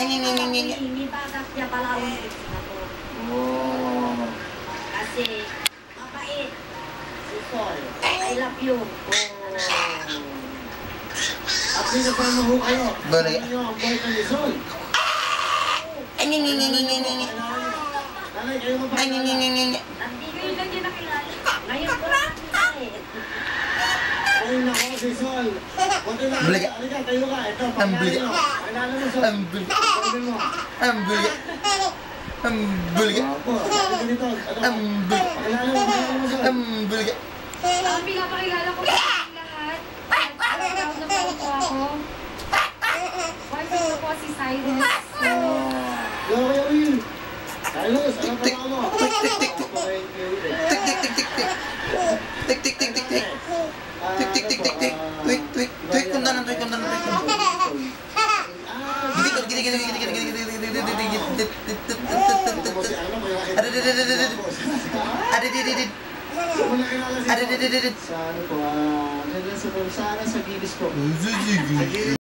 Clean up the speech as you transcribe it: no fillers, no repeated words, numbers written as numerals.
Hindi pa niya pala ang Oh. kasi mabait. Si Sol. I love you. At pinapano ho kayo. Balik. Ano ang boyfriend ni Sol? Nanay, kayo mo ba? Hindi ko lang niya nakilala. Ngayon ko lang nakilala eh. Ayun ako si Sol. Buti na. Balik. Halika, tayo ka. Ito, Balik. pakilala mo. Pakilala mo, Sol. Balik. Pakilala mo. Balik. Opo, sabi ko nito. Pakilala mo, Sol. Balik. Ang pinapakilala ko sa lahat. Proud na proud po ako. Wife ko po si Cyrus. Yo, Kuya Will. Carlos, ano pa ba mo? Tik, tik, tik, tik. Tik, tik, tik, tik, tik. Tik, tik, tik, tik, tik. Tik, tik, tik, tik, tik. Tweet, tweet. Tweet, kundanan, tweet, kundanan, tweet. Gini, gini, gini, gini, gini, gini, gini, gini, gini, gini, gini, Sa ano po, sa Bibis po.